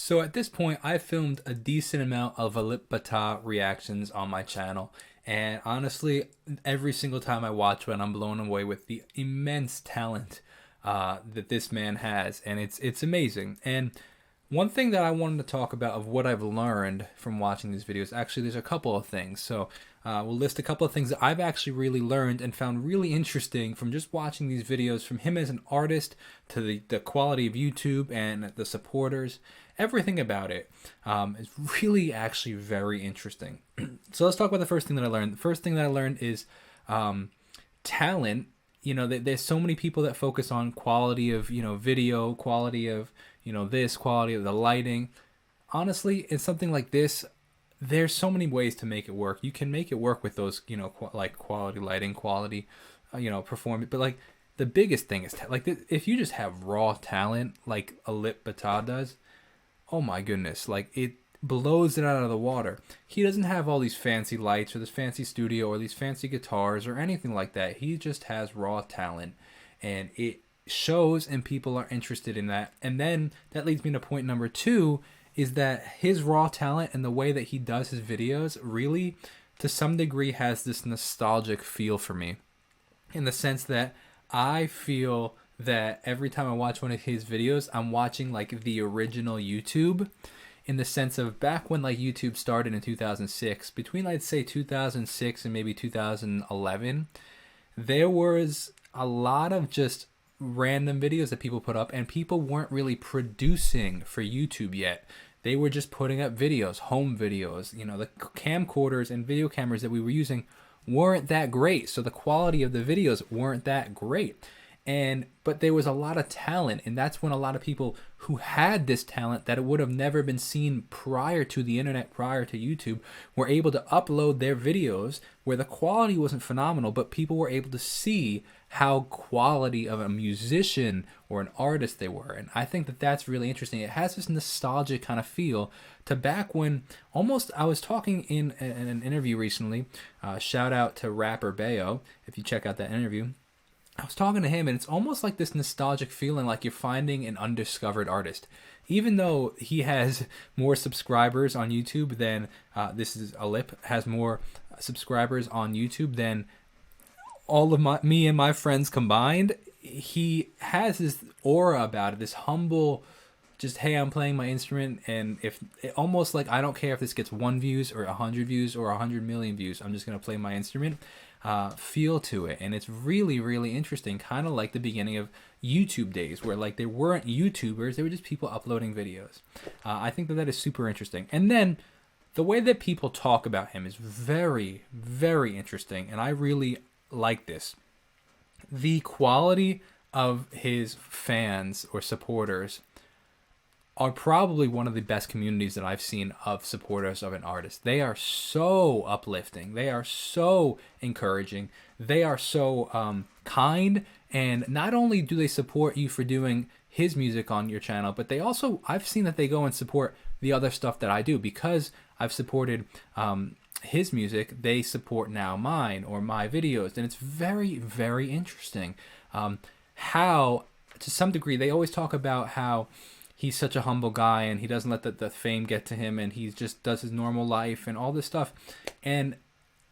So at this point, I filmed a decent amount of Alip reactions on my channel, and honestly, every single time I watch one, I'm blown away with the immense talent that this man has, and it's amazing. And one thing that I wanted to talk about of what I've learned from watching these videos, actually, there's a couple of things. So we'll list a couple of things that I've actually really learned and found really interesting from just watching these videos, from him as an artist to the quality of YouTube and the supporters. Everything about it is really actually very interesting. So let's talk about the first thing that I learned. The first thing that I learned is talent. You know, there's so many people that focus on quality of, video, quality of, this, quality of the lighting. Honestly, in something like this, there's so many ways to make it work. You can make it work with those, like quality lighting, quality, performance. But like the biggest thing is if you just have raw talent like Alip does, oh my goodness, like it blows it out of the water. He doesn't have all these fancy lights or this fancy studio or these fancy guitars or anything like that. He just has raw talent, and it shows, and people are interested in that. And then that leads me to point number two, is that his raw talent and the way that he does his videos really, to some degree, has this nostalgic feel for me, in the sense that I feel that every time I watch one of his videos, I'm watching like the original YouTube, in the sense of back when like YouTube started in 2006, between I'd say 2006 and maybe 2011, there was a lot of just random videos that people put up, and people weren't really producing for YouTube yet. They were just putting up videos, home videos. The camcorders and video cameras that we were using weren't that great, so the quality of the videos weren't that great. But there was a lot of talent, and that's when a lot of people who had this talent that it would have never been seen prior to the internet, prior to YouTube, were able to upload their videos where the quality wasn't phenomenal, but people were able to see how quality of a musician or an artist they were. And I think that that's really interesting. It has this nostalgic kind of feel to back when almost, I was talking in an interview recently, shout out to rapper Bayo, if you check out that interview. I was talking to him, and it's almost like this nostalgic feeling, like you're finding an undiscovered artist. Even though he has more subscribers on YouTube than Alip has more subscribers on YouTube than all of me and my friends combined, he has this aura about it, this humble, just, hey, I'm playing my instrument, and if almost like, I don't care if this gets 1 views or 100 views or 100 million views, I'm just gonna play my instrument. Feel to it, and it's really, really interesting, kind of like the beginning of YouTube days, where like there weren't YouTubers, they were just people uploading videos. I think that is super interesting. And then the way that people talk about him is very, very interesting, and I really like this. The quality of his fans or supporters are probably one of the best communities that I've seen of supporters of an artist. They are so uplifting. They are so encouraging. They are so kind. And not only do they support you for doing his music on your channel, but they also, I've seen that they go and support the other stuff that I do. Because I've supported his music, they support now mine or my videos. And it's very, very interesting how, to some degree, they always talk about how he's such a humble guy, and he doesn't let the fame get to him, and he just does his normal life and all this stuff. And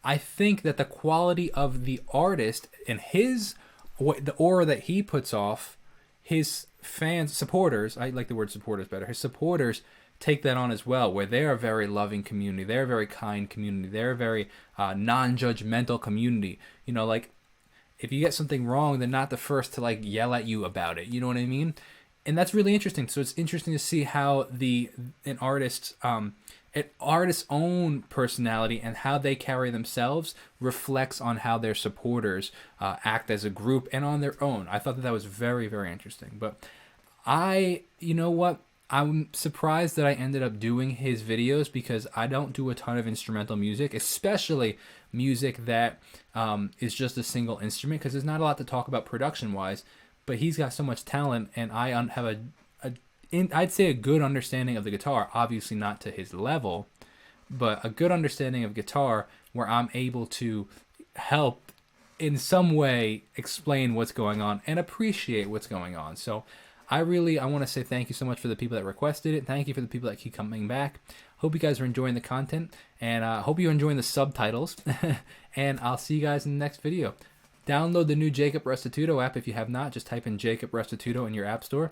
I think that the quality of the artist and the aura that he puts off, his fans, supporters, I like the word supporters better, his supporters take that on as well, where they're a very loving community, they're a very kind community, they're a very non-judgmental community. Like, if you get something wrong, they're not the first to like yell at you about it, you know what I mean? And that's really interesting. So it's interesting to see how an artist's own personality and how they carry themselves reflects on how their supporters act as a group and on their own. I thought that was very, very interesting. But you know what? I'm surprised that I ended up doing his videos, because I don't do a ton of instrumental music, especially music that is just a single instrument, because there's not a lot to talk about production-wise. But he's got so much talent, and I have I'd say a good understanding of the guitar. Obviously not to his level, but a good understanding of guitar where I'm able to help in some way explain what's going on and appreciate what's going on. So I want to say thank you so much for the people that requested it. Thank you for the people that keep coming back. Hope you guys are enjoying the content, and hope you're enjoying the subtitles. And I'll see you guys in the next video. Download the new Jacob Restituto app if you have not. Just type in Jacob Restituto in your app store,